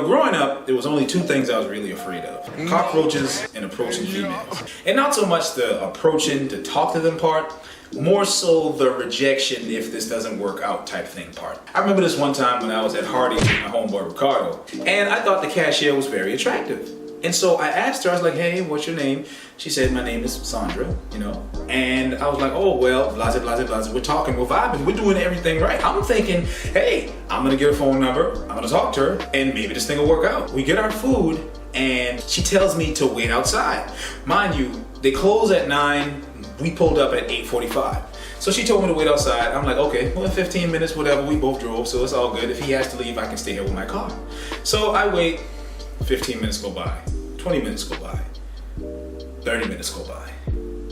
growing up, there was only two things I was really afraid of. Cockroaches and approaching females. And not so much the approaching to talk to them part, more so the rejection if this doesn't work out type thing part. I remember this one time when I was at Hardee's with my homeboy Ricardo, and I thought the cashier was very attractive. And so I asked her, I was like, hey, what's your name? She said, my name is Sandra, And I was like, oh, well, blase, blase, blase. We're talking, we're vibing, we're doing everything right. I'm thinking, hey, I'm gonna get her phone number, I'm gonna talk to her, and maybe this thing will work out. We get our food, and she tells me to wait outside. Mind you, they close at 9, we pulled up at 8:45. So she told me to wait outside. I'm like, okay, well, 15 minutes, whatever, we both drove, so it's all good. If he has to leave, I can stay here with my car. So I wait, 15 minutes go by, 20 minutes go by, 30 minutes go by.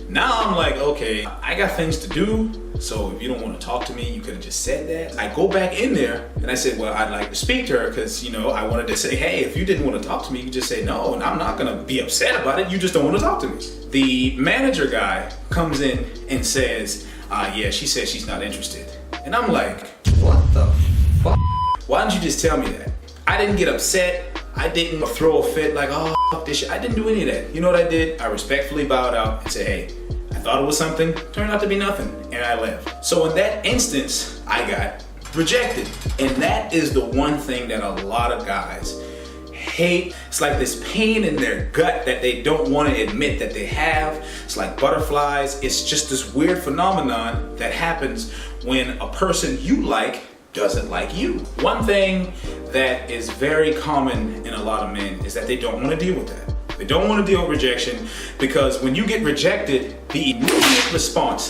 Now I'm like, okay, I got things to do, so if you don't want to talk to me, you could have just said that. I go back in there and I said, well, I'd like to speak to her because, I wanted to say, hey, if you didn't want to talk to me, you could just say no, and I'm not going to be upset about it. You just don't want to talk to me. The manager guy comes in and says, yeah, she says she's not interested. And I'm like, what the fuck? Why didn't you just tell me that? I didn't get upset. I didn't throw a fit like, oh, fuck this shit. I didn't do any of that. You know what I did? I respectfully bowed out and said, hey, I thought it was something, turned out to be nothing, and I left. So in that instance, I got rejected. And that is the one thing that a lot of guys hate. It's like this pain in their gut that they don't want to admit that they have. It's like butterflies. It's just this weird phenomenon that happens when a person you like doesn't like you. One thing that is very common in a lot of men is that they don't want to deal with that. They don't want to deal with rejection because when you get rejected, the immediate response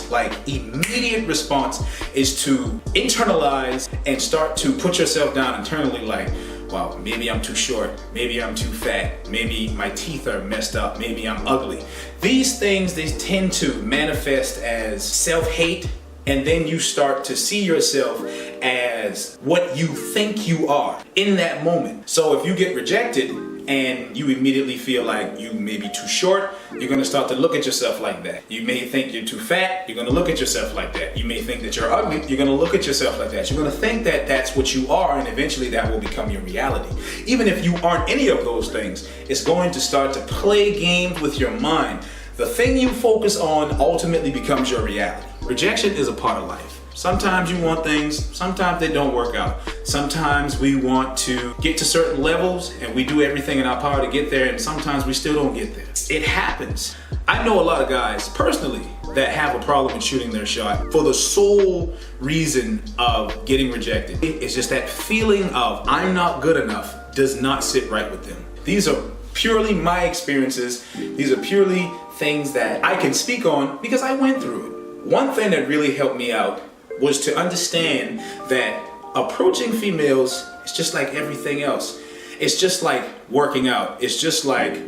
is to internalize and start to put yourself down internally like, wow, maybe I'm too short, maybe I'm too fat, maybe my teeth are messed up, maybe I'm ugly. These things, they tend to manifest as self-hate, and then you start to see yourself as what you think you are in that moment. So if you get rejected and you immediately feel like you may be too short, you're gonna start to look at yourself like that. You may think you're too fat, you're gonna look at yourself like that. You may think that you're ugly, you're gonna look at yourself like that. You're gonna think that that's what you are, and eventually that will become your reality. Even if you aren't any of those things, it's going to start to play games with your mind. The thing you focus on ultimately becomes your reality. Rejection is a part of life. Sometimes you want things, sometimes they don't work out. Sometimes we want to get to certain levels and we do everything in our power to get there, and sometimes we still don't get there. It happens. I know a lot of guys personally that have a problem with shooting their shot for the sole reason of getting rejected. It's just that feeling of I'm not good enough does not sit right with them. These are purely my experiences. These are purely things that I can speak on because I went through it. One thing that really helped me out was to understand that approaching females is just like everything else. It's just like working out. It's just like,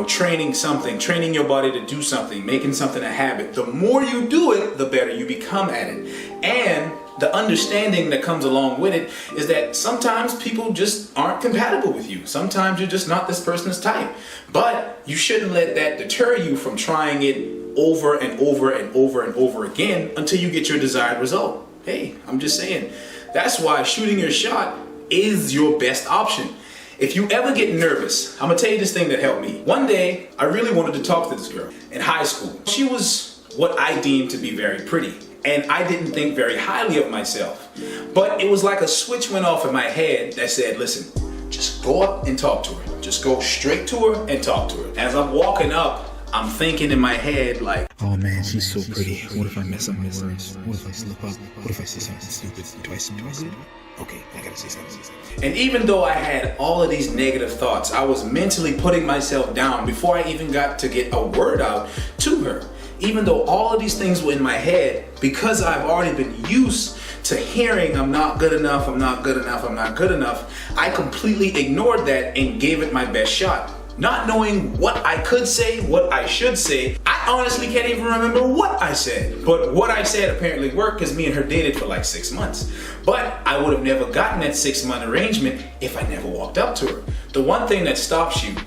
training your body to do something, making something a habit. The more you do it, the better you become at it. And the understanding that comes along with it is that sometimes people just aren't compatible with you. Sometimes you're just not this person's type. But you shouldn't let that deter you from trying it over and over and over and over again until you get your desired result. Hey, I'm just saying, that's why shooting your shot is your best option. If you ever get nervous, I'm gonna tell you this thing that helped me. One day, I really wanted to talk to this girl in high school. She was what I deemed to be very pretty, and I didn't think very highly of myself. But it was like a switch went off in my head that said, listen, just go up and talk to her. Just go straight to her and talk to her. As I'm walking up, I'm thinking in my head like, oh man, she's so pretty. What if I mess up my words? What if I slip up? What if I say something stupid? Do I smell good? Okay, I gotta say something. And even though I had all of these negative thoughts, I was mentally putting myself down before I even got to get a word out to her. Even though all of these things were in my head, because I've already been used to hearing I'm not good enough, I'm not good enough, I'm not good enough, I completely ignored that and gave it my best shot. Not knowing what I could say, what I should say. I honestly can't even remember what I said. But what I said apparently worked because me and her dated for like 6 months. But I would have never gotten that 6-month arrangement if I never walked up to her. The one thing that stops you,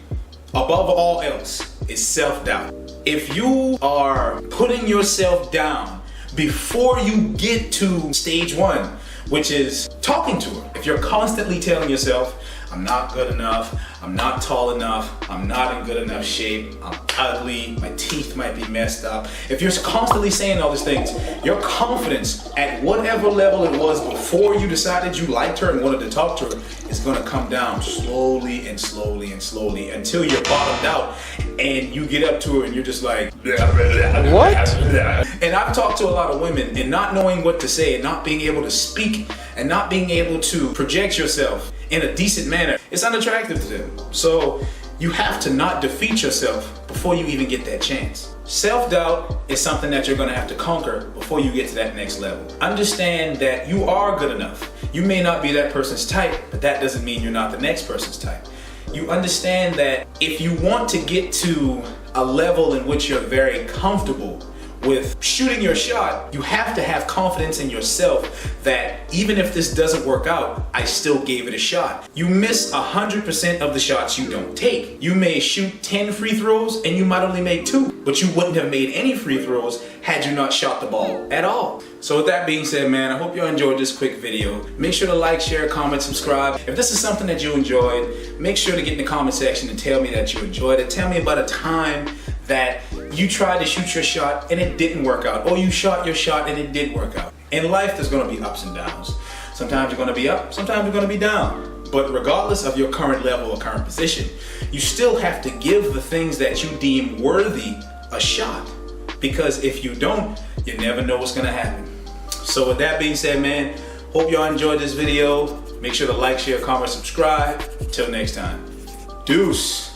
above all else, is self-doubt. If you are putting yourself down before you get to stage 1, which is talking to her, if you're constantly telling yourself, I'm not good enough, I'm not tall enough, I'm not in good enough shape, I'm ugly, my teeth might be messed up. If you're constantly saying all these things, your confidence at whatever level it was before you decided you liked her and wanted to talk to her is gonna come down slowly and slowly and slowly until you're bottomed out and you get up to her and you're just like, What? And I've talked to a lot of women and not knowing what to say and not being able to speak and not being able to project yourself in a decent manner, it's unattractive to them. So you have to not defeat yourself before you even get that chance. Self-doubt is something that you're gonna have to conquer before you get to that next level. Understand that you are good enough. You may not be that person's type, but that doesn't mean you're not the next person's type. You understand that if you want to get to a level in which you're very comfortable with shooting your shot, you have to have confidence in yourself that even if this doesn't work out, I still gave it a shot. You miss 100% of the shots you don't take. You may shoot 10 free throws and you might only make 2, but you wouldn't have made any free throws had you not shot the ball at all. So with that being said, man, I hope you enjoyed this quick video. Make sure to like, share, comment, subscribe. If this is something that you enjoyed, make sure to get in the comment section and tell me that you enjoyed it. Tell me about a time that you tried to shoot your shot and it didn't work out, or you shot your shot and it did work out. In life, there's gonna be ups and downs. Sometimes you're gonna be up, sometimes you're gonna be down. But regardless of your current level or current position, you still have to give the things that you deem worthy a shot. Because if you don't, you never know what's gonna happen. So with that being said, man, hope y'all enjoyed this video. Make sure to like, share, comment, subscribe. Till next time. Deuce.